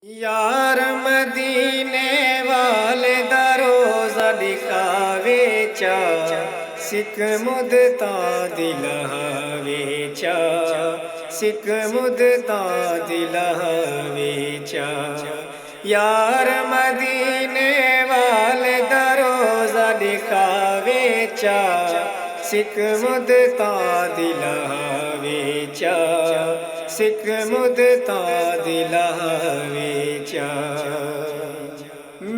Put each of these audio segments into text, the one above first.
یار مدینے والے دا روزہ دکھاوے چا سکھ مدتاں دی لہاوے چا سکھ مدتاں دی لہاوے چا یار مدینے والے دا روزہ دکھاوے چا سکھ مدتاں دی لہاوے چا سکھ مدتاں دی لہاوے چا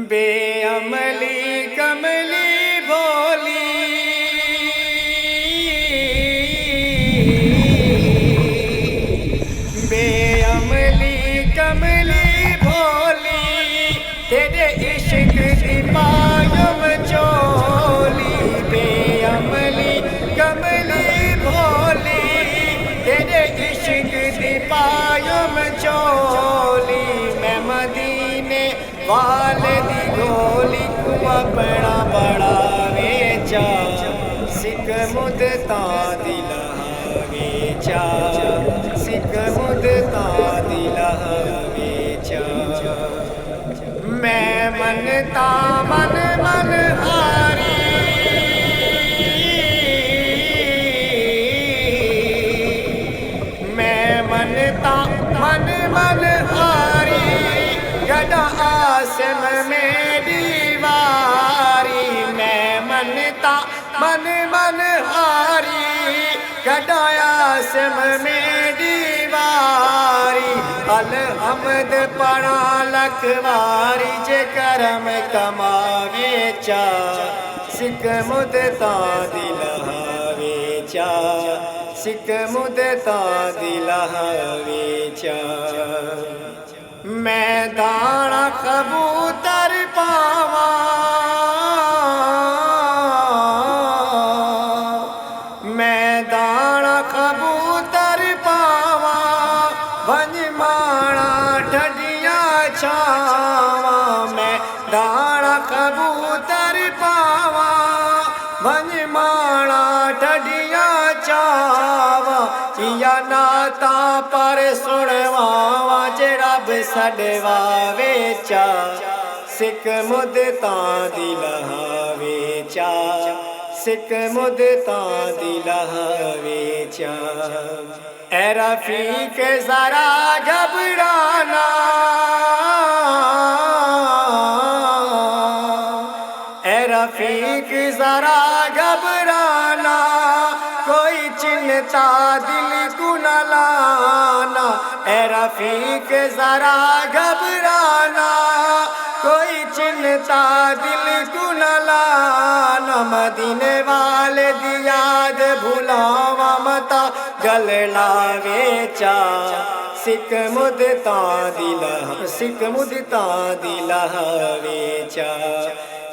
بے عملی کملی بولی بے عملی کملی بھولی تیرے عشق دی پایوں چولی بے عملی کملی بھولی تیرے عشق دی پایوں چولی میں مدینے والے دی گولی کو اپنا بڑھاوے چا سکھ مدتاں دی لہاوے چا سکھ مدتاں دی لہاوے چا میں منتا من من ہاری میں منتا من من ہاری گدا آسم میں دیواری میں منتا من من ہاری گدا آسم میں دیواری الحمد پڑھا لکھواری جے کرم کماوے چا سکھ مدتاں دی لہاوے چا سکھ مدتاں دی لہاوے چا میں دانا کبوتر پاواں میں دانا کبوتر پاواں بن مانا ڈھڈیاں چھاواں میں دانا کبوتر پاواں بن مانا ڈھڈیاں چھاواں یا ناتا پر سنواواں جے رب سڈواوے چا سکھ مدتاں دی لہاوے چا سکھ مدتاں دی لہاوے چا اے رفیق ذرا گھبرانا اے رفیق ذرا گھبرانا کوئی چنتا دل کو نہ لانا اے رفیق ذرا گھبرانا کوئی چنتا دل کو نہ لانا مدینے والے دی یاد بھلاواں متا گل لاوے چا سکھ مدتاں دی سکھ مدتاں دی لہاوے چا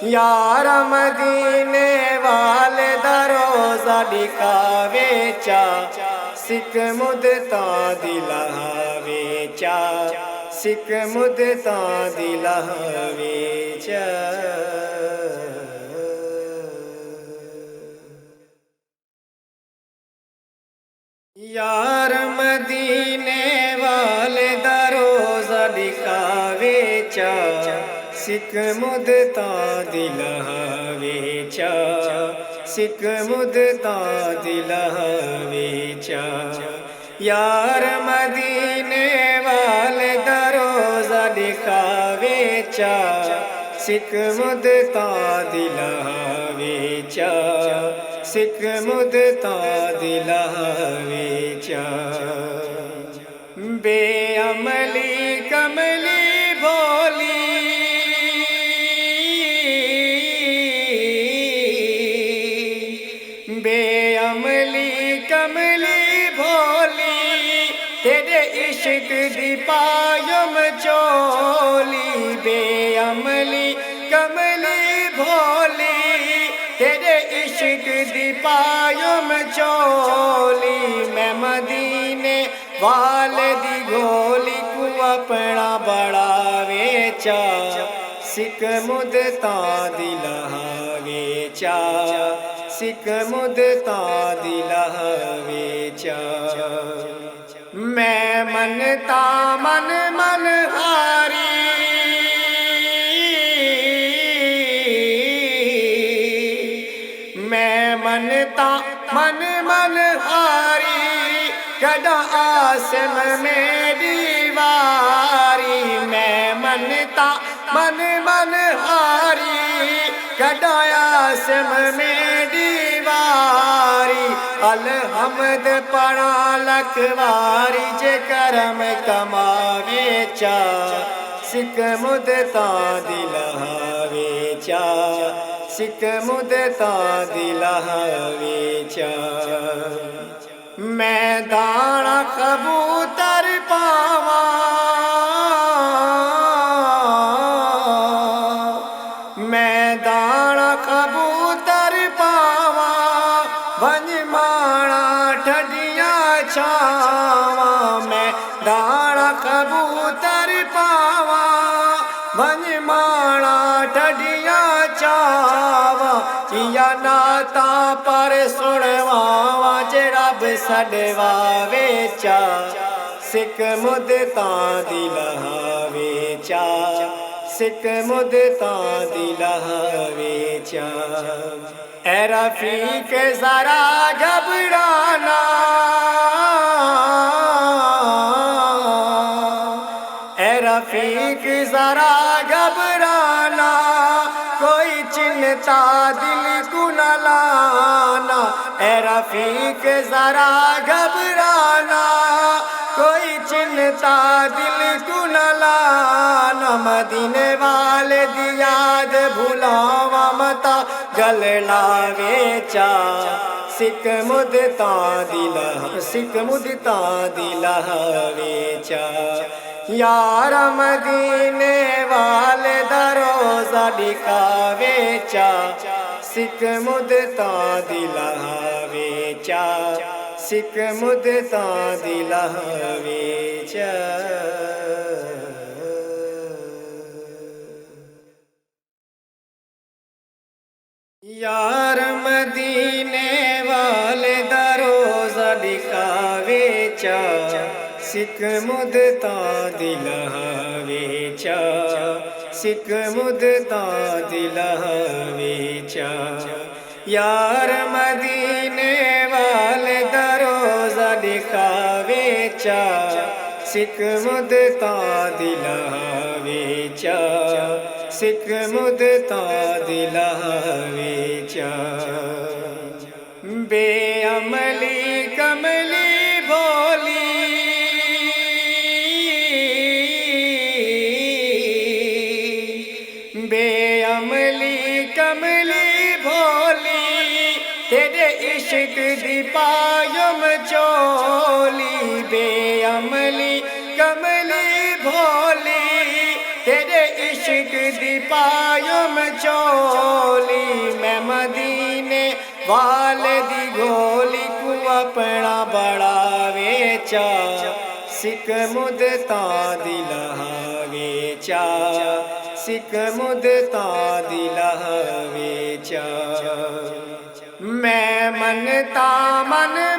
یار مدینے والے دا روزہ دکھاوے چا سکھ مدتاں دی لہاوے چا سکھ مدتاں دی لہاوے چا یار مدینے والے دا روزہ دکھاوے چا سکھ مدتاں دی لہاوے چا سکھ مدتاں دی لہاوے چا یار مدینے والے دا روزہ دکھاوے چا سکھ مدتاں دی لہاوے چا سکھ مدتاں دی لہاوے چا بے عملی کملی بھولی بے عملی کملی بھولی تیرے عشق دی پایوں چولی بے عملی کملی بھولی تیرے عشق دی پایوں چولی میں مدینے والے دی گولی کو اپنا بڑھاوے چا سکھ مدتاں دی لہاوے چا سکھ مدتاں دی لہاوے چا میں منتا من من ہاری ہاری کدا آسم میں دیواری میں منتا من ہاری کدا آسم میں دیواری الحمد پڑھا لکھواری جے کرم کماوے چا سکھ مدتاں دی لہاوے چا سکھ مدتاں دی لہاوے چا میں دانا کبوتر پاواں میں دانا کبوتر پاواں ونج مانا ٹھڈیاں چھاواں میں دانا کبوتر پاواں ونج مانا ٹھڈیاں چھاواں یا ناتا پر سنواواں جے رب سڈواوے چا سکھ مدتاں دی لہاوے چا سکھ مدتاں دی لہاوے چا اے رفیق ذرا گھبرانا اے رفیق ذرا گھبرانا کوئی چنتا دل کو نہ لانا اے رفیق ذرا گھبرانا کوئی چنتا دل کو نہ لانا مدینے والے دی یاد بھلاواں متا گل لاوے چا سکھ مدتاں دی لہاوے چا یار مدینے والے دا روزہ دکھاوے چا سکھ مدتاں دی لہاوے چا سکھ مدتاں دی لہاوے چا یار مدینے والے دا روزہ دکھاوے چا سکھ مدتاں دی لہاوے چا سکھ مدتاں دی لہاوے چا یار مدینے والے دا روزہ دکھاوے چا سکھ مدتاں دی لہاوے چا سکھ مدتاں دی لہاوے چا بے عملی کملی بھولی بے عملی کملی بھولی تیرے عشق دی پایم چولی بے عملی کملی بھولی تیرے عشق دی پایم چولی میں مدینے والے دی گھولی کو اپنا بڑھاوے چا سکھ مدتاں دی لہاوے چا سکھ مدتاں دی لہاوے چا میں منتا من